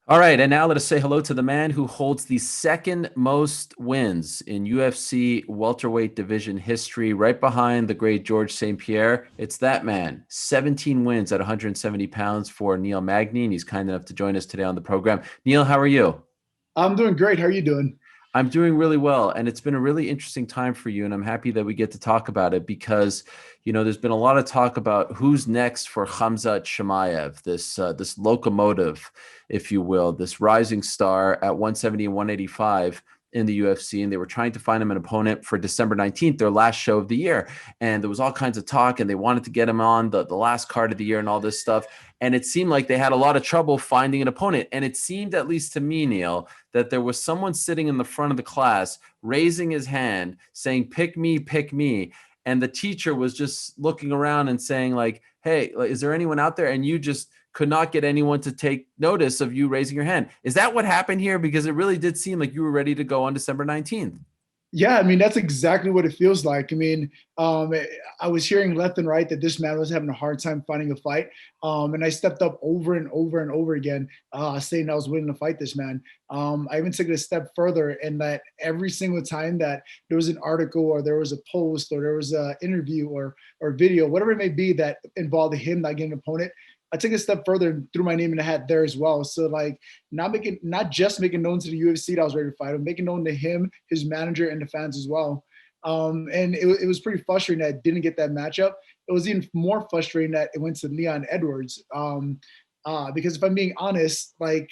All right, and now let us say hello to the man who holds the second most wins in UFC welterweight division history, right behind the great George St. Pierre. It's that man, 17 wins at 170 pounds for Neil Magny, and he's kind enough to join us today on the program. Neil, how are you? I'm doing great. How are you doing? I'm doing really well, and it's been a really interesting time for you, and I'm happy that we get to talk about it because, there's been a lot of talk about who's next for Khamzat Chimaev, this locomotive, if you will, this rising star at 170 and 185 in the UFC, and they were trying to find him an opponent for December 19th, their last show of the year, and there was all kinds of talk, and they wanted to get him on the last card of the year and all this stuff, and it seemed like they had a lot of trouble finding an opponent, and it seemed, at least to me, Neil, that there was someone sitting in the front of the class raising his hand saying, pick me, pick me. And the teacher was just looking around and saying, like, hey, is there anyone out there? And you just could not get anyone to take notice of you raising your hand. Is that what happened here? Because it really did seem like you were ready to go on December 19th. Yeah, I mean that's exactly what it feels like. Um, I was hearing left and right that this man was having a hard time finding a fight, and I stepped up over and over and over again, saying I was willing to fight this man. I even took it a step further, and that every single time that there was an article or there was a post or there was an interview or video, whatever it may be that involved him not getting an opponent, I took a step further and threw my name in the hat there as well. So like not just making known to the UFC that I was ready to fight, but making known to him, his manager, and the fans as well. And it was pretty frustrating that I didn't get that matchup. It was even more frustrating that it went to Leon Edwards. Because if I'm being honest, like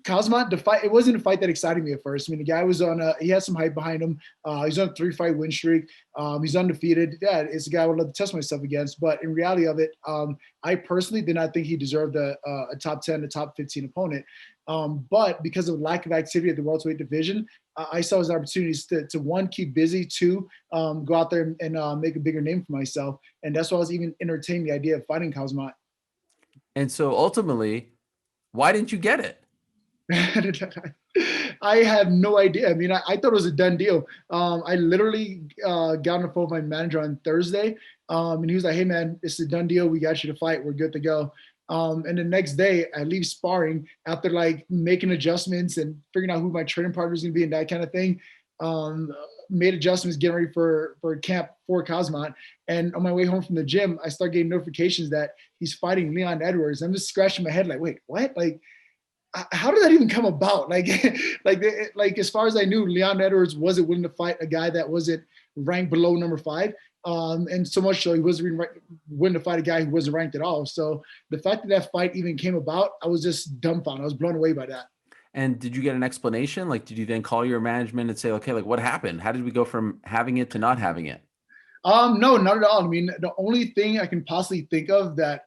Kazmat, the fight, it wasn't a fight that excited me at first. I mean, the guy was he had some hype behind him. He's on a 3-fight win streak. He's undefeated. Yeah, it's a guy I would love to test myself against. But in reality of it, I personally did not think he deserved a top 10, a top 15 opponent. But because of lack of activity at the welterweight division, I saw his opportunities to one, keep busy, two, go out there and make a bigger name for myself. And that's why I was even entertaining the idea of fighting Kazmat. And so ultimately, why didn't you get it? I have no idea. I thought it was a done deal. I literally got on the phone with my manager on Thursday, and he was like, "Hey, man, it's a done deal. We got you to fight. We're good to go." And the next day, I leave sparring after like making adjustments and figuring out who my training partner is going to be and that kind of thing. Um, Made adjustments, getting ready for camp for Cosmont. And on my way home from the gym, I start getting notifications that he's fighting Leon Edwards. I'm just scratching my head like, wait, what? Like, how did that even come about? Like, like as far as I knew, Leon Edwards wasn't willing to fight a guy that wasn't ranked below number 5. And so much so he wasn't willing to fight a guy who wasn't ranked at all. So the fact that that fight even came about, I was just dumbfounded. I was blown away by that. And did you get an explanation? Like, did you then call your management and say, okay, like what happened? How did we go from having it to not having it? No, not at all. The only thing I can possibly think of that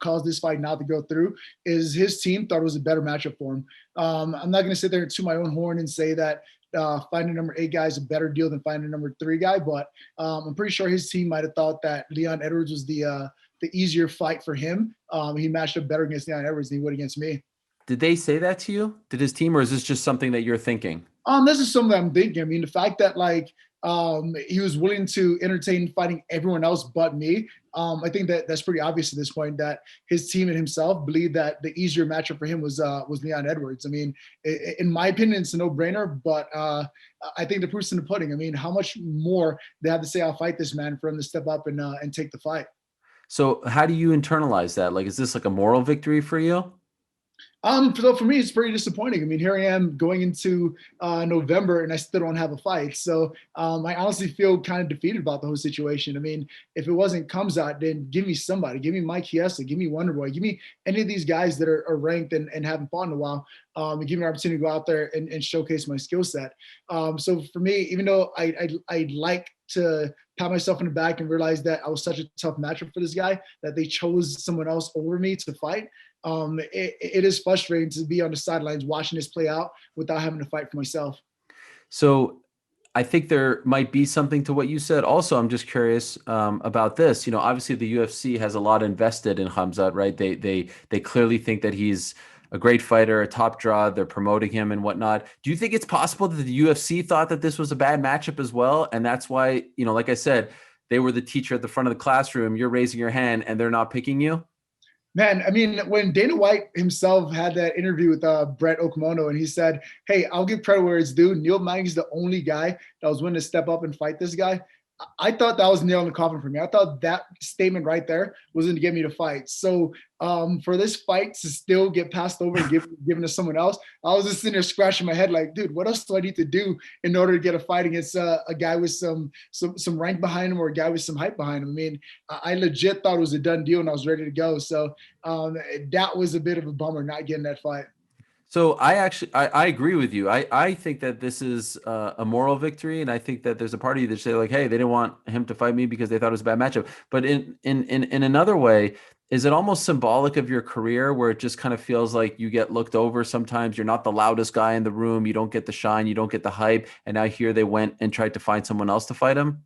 caused this fight not to go through is his team thought it was a better matchup for him. I'm not going to sit there to my own horn and say that finding a number 8 guy is a better deal than finding a number 3 guy, but I'm pretty sure his team might have thought that Leon Edwards was the easier fight for him. He matched up better against Leon Edwards than he would against me. Did they say that to you? Did his team, or is this just something that you're thinking? This is something I'm thinking. The fact that like he was willing to entertain fighting everyone else but me. I think that that's pretty obvious at this point that his team and himself believed that the easier matchup for him was Leon Edwards. In my opinion, it's a no-brainer, but I think the proof's in the pudding. How much more they have to say I'll fight this man for him to step up and take the fight. So how do you internalize that? Like, is this like a moral victory for you? So for me, it's pretty disappointing. Here I am going into November, and I still don't have a fight. So I honestly feel kind of defeated about the whole situation. If it wasn't Kamzat, then give me somebody. Give me Mike Chiesa. Give me Wonderboy. Give me any of these guys that are ranked and haven't fought in a while. And give me an opportunity to go out there and showcase my skill set. So for me, even though I'd like to pat myself in the back and realize that I was such a tough matchup for this guy, that they chose someone else over me to fight. It is frustrating to be on the sidelines watching this play out without having to fight for myself. So I think there might be something to what you said. Also, I'm just curious about this. Obviously the UFC has a lot invested in Khamzat, right? They clearly think that he's a great fighter, a top draw. They're promoting him and whatnot. Do you think it's possible that the UFC thought that this was a bad matchup as well, and that's why, like I said, they were the teacher at the front of the classroom. You're raising your hand, and they're not picking you? Man, I mean, when Dana White himself had that interview with Brett Okamono, and he said, "Hey, I'll give credit where it's due. Neil Magny's the only guy that was willing to step up and fight this guy." I thought that was nail in the coffin for me. I thought that statement right there was going to get me to fight. So for this fight to still get passed over and given to someone else, I was just sitting there scratching my head like, dude, what else do I need to do in order to get a fight against a guy with some rank behind him or a guy with some hype behind him? I mean, I legit thought it was a done deal and I was ready to go. So that was a bit of a bummer not getting that fight. So I agree with you. I think that this is a moral victory, and I think that there's a part of you that say like, hey, they didn't want him to fight me because they thought it was a bad matchup. But in another way, is it almost symbolic of your career where it just kind of feels like you get looked over sometimes? You're not the loudest guy in the room, you don't get the shine, you don't get the hype, and now here they went and tried to find someone else to fight him.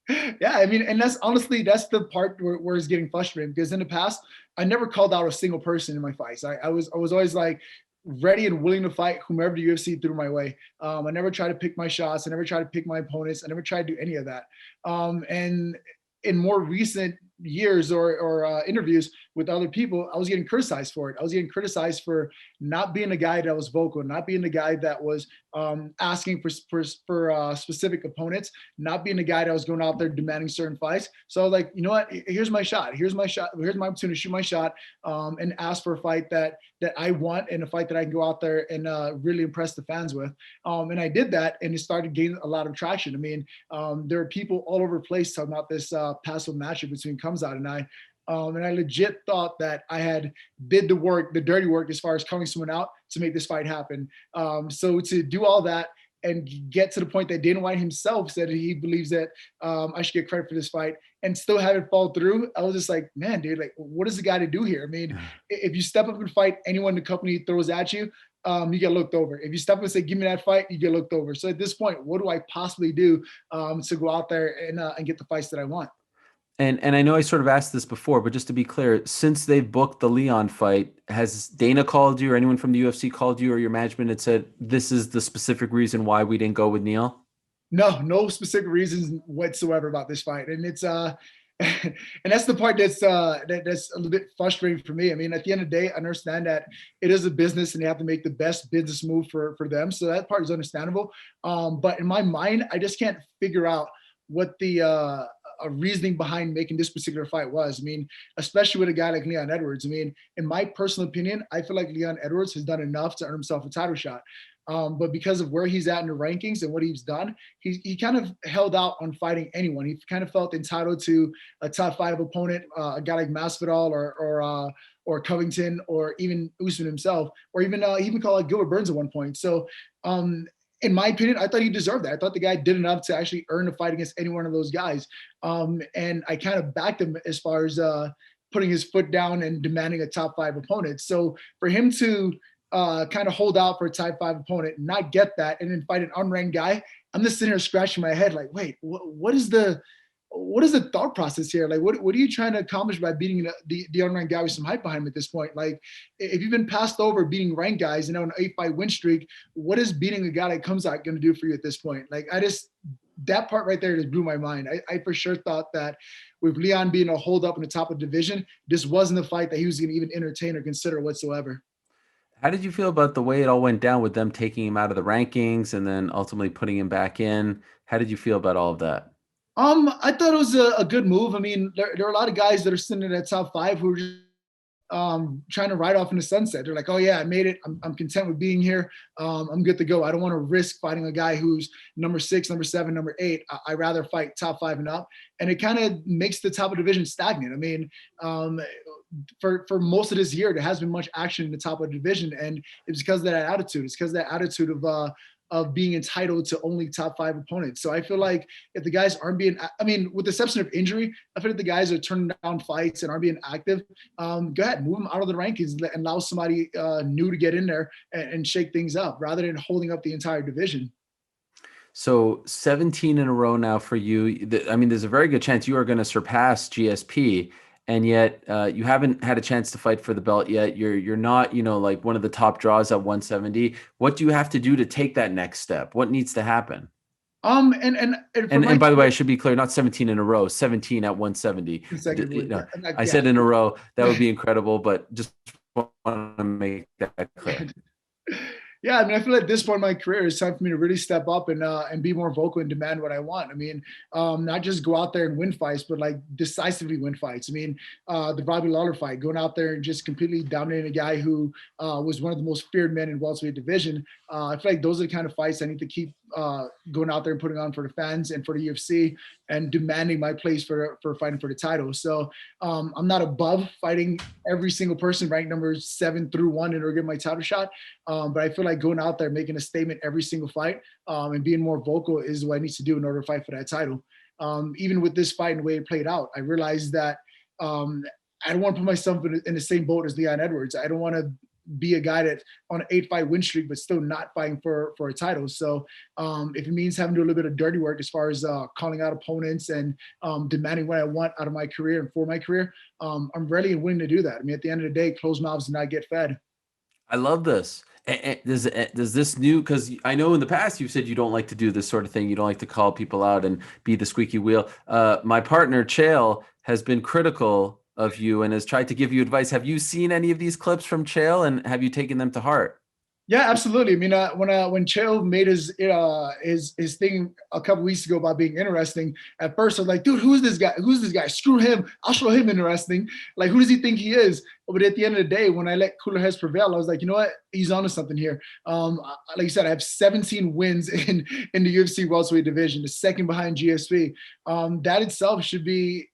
Yeah, I mean, and that's honestly that's the part where it's getting frustrating because in the past I never called out a single person in my fights. I was always like ready and willing to fight whomever the UFC threw my way. I never tried to pick my shots. I never tried to pick my opponents. I never tried to do any of that. And in more recent years or interviews with other people, I was getting criticized for it. I was getting criticized for not being a guy that was vocal, not being the guy that was asking for specific opponents, not being the guy that was going out there demanding certain fights. So I was like, you know what? Here's my shot. Here's my shot. Here's my opportunity to shoot my shot and ask for a fight that I want and a fight that I can go out there and really impress the fans with. And I did that, and it started gaining a lot of traction. I mean, there are people all over the place talking about this passive matchup between Khamzat and I. And I legit thought that I had did the work, the dirty work, as far as calling someone out to make this fight happen. So to do all that and get to the point that Dana White himself said that he believes that I should get credit for this fight and still have it fall through, I was just like, man, dude, like, what is the guy to do here? I mean, if you step up and fight anyone the company throws at you, you get looked over. If you step up and say, give me that fight, you get looked over. So at this point, what do I possibly do to go out there and get the fights that I want? And I know I sort of asked this before, but just to be clear, since they've booked the Leon fight, has Dana called you or anyone from the UFC called you or your management and said this is the specific reason why we didn't go with Neil? No specific reasons whatsoever about this fight, and it's and that's the part that's that's a little bit frustrating for me. I mean, at the end of the day, I understand that it is a business and they have to make the best business move for them, so that part is understandable. But in my mind, I just can't figure out what the reasoning behind making this particular fight was. I mean, especially with a guy like Leon Edwards. I mean, in my personal opinion, I feel like Leon Edwards has done enough to earn himself a title shot. But because of where he's at in the rankings and what he's done, he kind of held out on fighting anyone. He kind of felt entitled to a top five opponent, a guy like Masvidal or Covington or even Usman himself, or even he even called out Gilbert Burns at one point. So in my opinion, I thought he deserved that. I thought the guy did enough to actually earn a fight against any one of those guys. And I kind of backed him as far as putting his foot down and demanding a top five opponent. So for him to kind of hold out for a type five opponent, not get that, and then fight an unranked guy, I'm just sitting here scratching my head like, wait, what is the thought process here? Like, what are you trying to accomplish by beating the unranked guy with some hype behind him at this point? Like, if you've been passed over beating ranked guys and on an 8-fight win streak, what is beating a guy that comes out going to do for you at this point? Like, that part right there just blew my mind. I for sure thought that with Leon being a hold up in the top of the division, this wasn't a fight that he was going to even entertain or consider whatsoever. How did you feel about the way it all went down with them taking him out of the rankings and then ultimately putting him back in? How did you feel about all of that? I thought it was a good move. I mean, there are a lot of guys that are sitting in that top five who are just trying to ride off in the sunset. They're like, oh yeah, I made it. I'm content with being here. I'm good to go. I don't want to risk fighting a guy who's number 6, number 7, number 8. I rather fight top 5 and up. And it kind of makes the top of the division stagnant. I mean, for most of this year, there hasn't been much action in the top of the division, and it's because of that attitude. It's because of that attitude of being entitled to only top 5 opponents. So I feel like if the guys aren't being, I mean, with the exception of injury, I feel like the guys are turning down fights and aren't being active. Go ahead, move them out of the rankings and allow somebody new to get in there and shake things up rather than holding up the entire division. So 17 in a row now for you. I mean, there's a very good chance you are going to surpass GSP, and yet you haven't had a chance to fight for the belt yet. You're not, like one of the top draws at 170. What do you have to do to take that next step? What needs to happen? And for And my by the way, I career should be clear, not 17 in a row, 17 at 170. consecutively, I yeah. said in a row, that would be incredible, but just want to make that clear. Yeah, I mean, I feel at this point in my career, it's time for me to really step up and be more vocal and demand what I want. I mean, not just go out there and win fights, but like decisively win fights. I mean, the Robbie Lawler fight, going out there and just completely dominating a guy who was one of the most feared men in welterweight division. I feel like those are the kind of fights I need to keep going out there and putting on for the fans and for the UFC and demanding my place for fighting for the title. So I'm not above fighting every single person ranked number 7 through 1 in order to get my title shot. But I feel like going out there, making a statement every single fight, and being more vocal is what I need to do in order to fight for that title. Even with this fight and the way it played out, I realized that I don't want to put myself in the same boat as Leon Edwards. I don't want to be a guy that on an 8-fight win streak, but still not fighting for a title. So if it means having to do a little bit of dirty work as far as calling out opponents and demanding what I want out of my career and for my career, I'm ready and willing to do that. I mean, at the end of the day, closed mouths do not get fed. I love this. Does this new, because I know in the past you've said you don't like to do this sort of thing. You don't like to call people out and be the squeaky wheel. My partner, Chael, has been critical of you and has tried to give you advice. Have you seen any of these clips from Chael and have you taken them to heart? Yeah, absolutely. I mean, when Chael made his thing a couple weeks ago about being interesting, at first I was like, dude, who's this guy? Who's this guy? Screw him. I'll show him interesting. Like, who does he think he is? But at the end of the day, when I let cooler heads prevail, I was like, you know what? He's onto something here. Like you said, I have 17 wins in the UFC welterweight division, the second behind GSP. That itself should be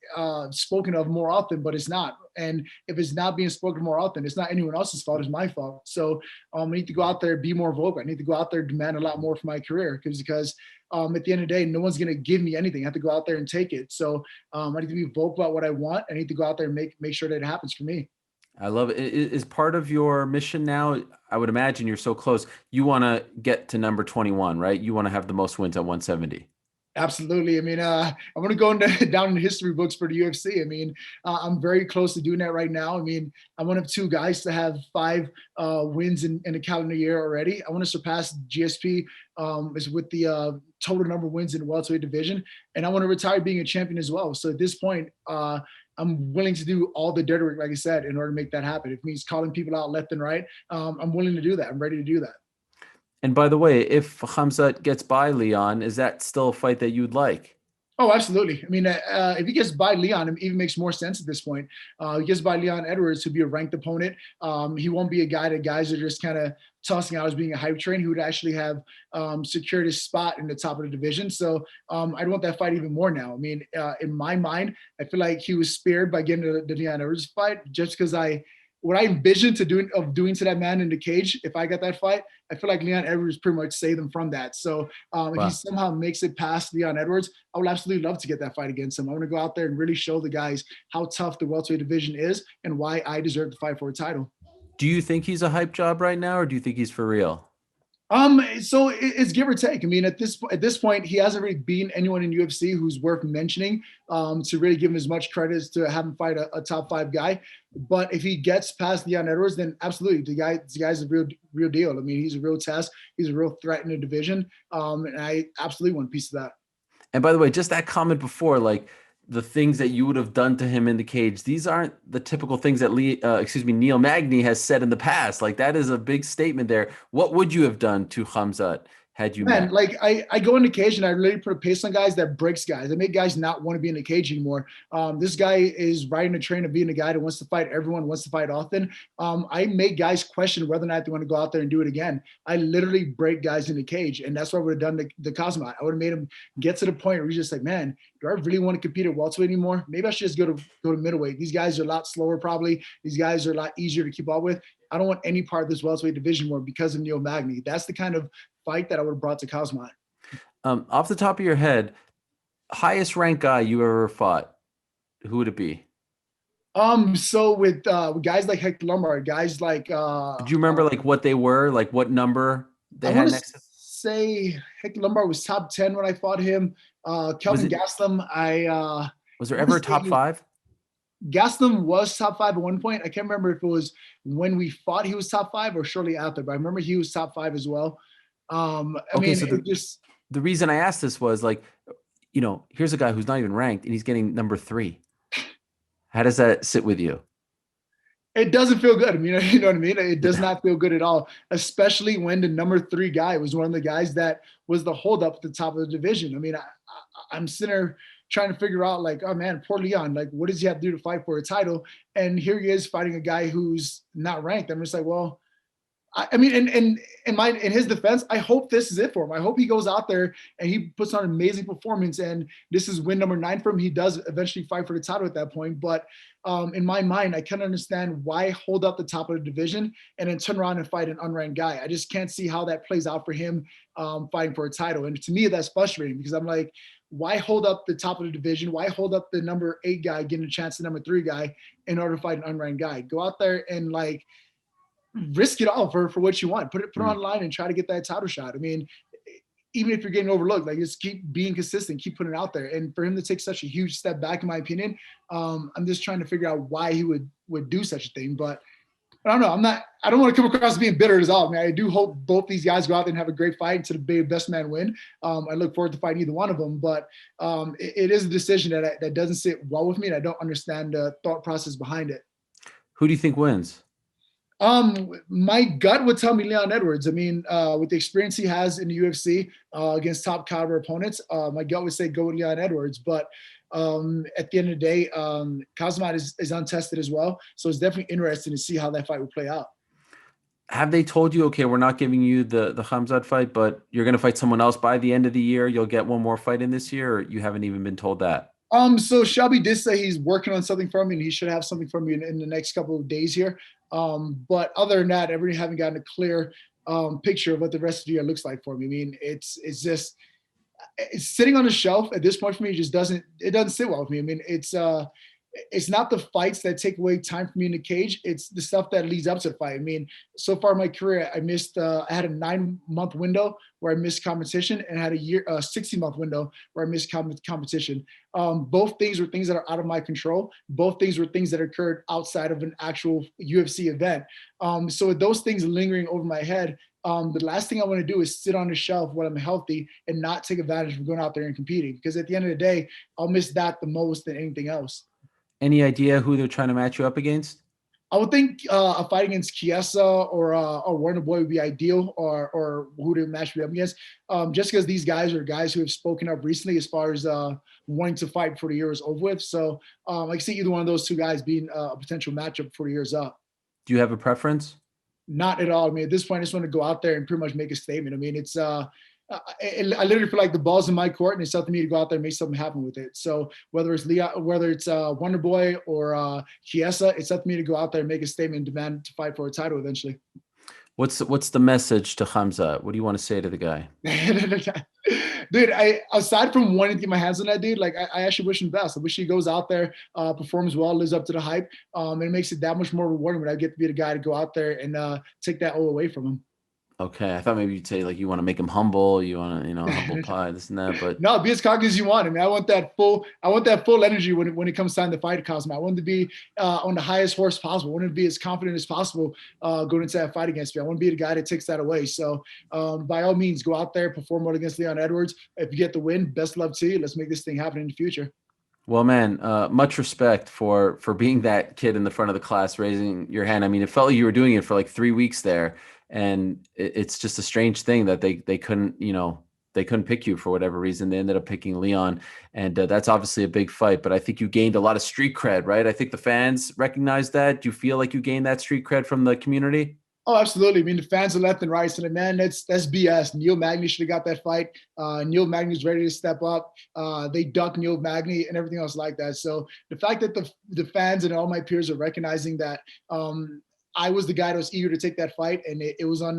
spoken of more often, but it's not. And if it's not being spoken more often, it's not anyone else's fault. It's my fault. So I need to go out there, be more vocal. I need to go out there, demand a lot more for my career because at the end of the day, no one's going to give me anything. I have to go out there and take it. So I need to be vocal about what I want. I need to go out there and make sure that it happens for me. I love it. Is part of your mission now, I would imagine you're so close, you want to get to number 21, right? You want to have the most wins at 170. Absolutely. I mean, I'm going to go down in the history books for the UFC. I mean, I'm very close to doing that right now. I mean, I'm one of 2 guys to have 5 wins in a calendar year already. I want to surpass GSP is with the total number of wins in the welterweight division, and I want to retire being a champion as well. So at this point, I'm willing to do all the dirty work, like I said, in order to make that happen. If it means calling people out left and right, I'm willing to do that. I'm ready to do that. And by the way, if Khamzat gets by Leon, is that still a fight that you'd like? Oh, absolutely. I mean, if he gets by Leon, it even makes more sense at this point. He gets by Leon Edwards, who'd be a ranked opponent. He won't be a guy that guys are just kind of tossing out as being a hype train. He would actually have secured his spot in the top of the division. So I'd want that fight even more now. I mean, in my mind, I feel like he was spared by getting the Leon Edwards fight just because what I envisioned doing to that man in the cage, if I got that fight, I feel like Leon Edwards pretty much saved him from that. So if he somehow makes it past Leon Edwards, I would absolutely love to get that fight against him. I want to go out there and really show the guys how tough the welterweight division is and why I deserve to fight for a title. Do you think he's a hype job right now, or do you think he's for real? So it's give or take. I mean, at this point, he hasn't really beaten anyone in UFC who's worth mentioning to really give him as much credit as to have him fight a top 5 guy. But if he gets past Leon Edwards, then absolutely, the guy's a real deal. I mean, he's a real test. He's a real threat in the division, and I absolutely want a piece of that. And by the way, just that comment before, like the things that you would have done to him in the cage, these aren't the typical things that Neil Magny has said in the past. Like that is a big statement there. What would you have done to Khamzat had you Man, met? like I go in the cage and I really put a pace on guys that breaks guys. I make guys not want to be in the cage anymore. This guy is riding the train of being a guy that wants to fight everyone, wants to fight often. I make guys question whether or not they want to go out there and do it again. I literally break guys in the cage, and that's what I would have done the Cosmo. I would have made him get to the point where he's just like, man, do I really want to compete at welterweight anymore? Maybe I should just go to middleweight. These guys are a lot slower, probably. These guys are a lot easier to keep up with. I don't want any part of this welterweight division more because of Neil Magny. That's the kind of fight that I would have brought to Cosmo. Off the top of your head, highest ranked guy you ever fought, who would it be? So with guys like Hector Lombard, guys like Do you remember like what they were, like what number I they had want to next to? say Hector Lombard was top 10 when I fought him. Kelvin Gastelum, Was there I ever want a to top say 5? Gastelum was top 5 at one point. I can't remember if it was when we fought he was top 5 or shortly after, but I remember he was top 5 as well. I Okay, mean, so it just the reason I asked this was like, here's a guy who's not even ranked and he's getting number 3. How does that sit with you? it doesn't feel good. I mean, you know what I mean? It does not feel good at all, especially when the number 3 guy was one of the guys that was the holdup at the top of the division. I mean, I'm sitting there trying to figure out like, oh man, poor Leon, like what does he have to do to fight for a title? And here he is fighting a guy who's not ranked. I'm just like, well, I mean, in his defense, I hope this is it for him. I hope he goes out there and he puts on an amazing performance. And this is win number 9 for him. He does eventually fight for the title at that point. But in my mind, I can't understand why hold up the top of the division and then turn around and fight an unranked guy. I just can't see how that plays out for him fighting for a title. And to me, that's frustrating because I'm like, why hold up the top of the division? Why hold up the number 8 guy getting a chance to number 3 guy in order to fight an unranked guy? Go out there and like risk it all for what you want. Put it on the line and try to get that title shot. I mean, even if you're getting overlooked, like just keep being consistent, keep putting it out there. And for him to take such a huge step back, in my opinion, I'm just trying to figure out why he would do such a thing. But I don't know. I don't want to come across as being bitter at all. I mean, I do hope both these guys go out there and have a great fight to the best man win. I look forward to fighting either one of them, but it is a decision that doesn't sit well with me, and I don't understand the thought process behind it. Who do you think wins? My gut would tell me Leon Edwards. I mean, with the experience he has in the UFC against top caliber opponents, my gut would say go with Leon Edwards. But at the end of the day, Khamzat is untested as well, so it's definitely interesting to see how that fight will play out. Have they told you, okay, we're not giving you the Khamzat fight, but you're going to fight someone else by the end of the year? You'll get one more fight in this year, or you haven't even been told that? So Shelby did say he's working on something for me, and he should have something for me in the next couple of days here. But other than that, I really haven't gotten a clear picture of what the rest of the year looks like for me. I mean, it's sitting on the shelf at this point for me. It doesn't sit well with me. I mean, it's not the fights that take away time from me in the cage. It's the stuff that leads up to the fight. I mean, so far in my career, I had a 9-month window where I missed competition and had a 60-month window where I missed competition. Both things were things that are out of my control. Both things were things that occurred outside of an actual UFC event. So with those things lingering over my head, the last thing I want to do is sit on the shelf when I'm healthy and not take advantage of going out there and competing. Because at the end of the day, I'll miss that the most than anything else. Any idea who they're trying to match you up against? I would think a fight against Chiesa or Warner Boy would be ideal, or who to match me up against. Just because these guys are guys who have spoken up recently as far as wanting to fight before the year is over with. So I can see either one of those 2 guys being a potential matchup before the year's up. Do you have a preference? Not at all. I mean, at this point, I just want to go out there and pretty much make a statement. I mean, I literally feel like the ball's in my court, and it's up to me to go out there and make something happen with it. So whether it's Wonder Boy or Chiesa, it's up to me to go out there and make a statement and demand to fight for a title eventually. What's the message to Khamzat? What do you want to say to the guy? Dude, aside from wanting to get my hands on that dude, like I actually wish him best. I wish he goes out there, performs well, lives up to the hype, and it makes it that much more rewarding when I get to be the guy to go out there and take that all away from him. Okay, I thought maybe you'd say like you want to make him humble, you want to, humble pie, this and that. But no, be as cocky as you want. I mean, I want that full energy when it comes time to fight Khamzat. I want to be on the highest horse possible. I want to be as confident as possible going into that fight against me. I want to be the guy that takes that away. So by all means, go out there, perform well against Leon Edwards. If you get the win, best love to you. Let's make this thing happen in the future. Well, man, much respect for being that kid in the front of the class, raising your hand. I mean, it felt like you were doing it for like 3 weeks there. And it's just a strange thing that they couldn't, they couldn't pick you for whatever reason. They ended up picking Leon, and that's obviously a big fight. But I think you gained a lot of street cred, right? I think the fans recognize that. Do you feel like you gained that street cred from the community? Oh, absolutely. I mean, the fans are left and right saying, man, that's BS. Neil Magny should have got that fight. Neil Magny's ready to step up. They ducked Neil Magny and everything else like that. So the fact that the fans and all my peers are recognizing that I was the guy that was eager to take that fight, and it was on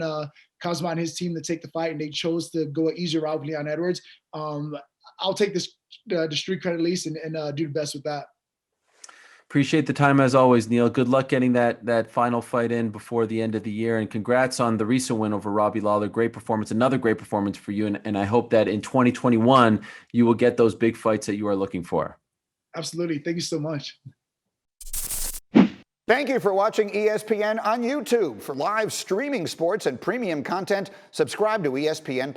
Khamzat and his team to take the fight, and they chose to go an easier route with Leon Edwards. I'll take the street credit at least and do the best with that. Appreciate the time as always, Neil. Good luck getting that final fight in before the end of the year, and congrats on the recent win over Robbie Lawler. Great performance, another great performance for you, and I hope that in 2021 you will get those big fights that you are looking for. Absolutely. Thank you so much. Thank you for watching ESPN on YouTube. For live streaming sports and premium content, subscribe to ESPN+.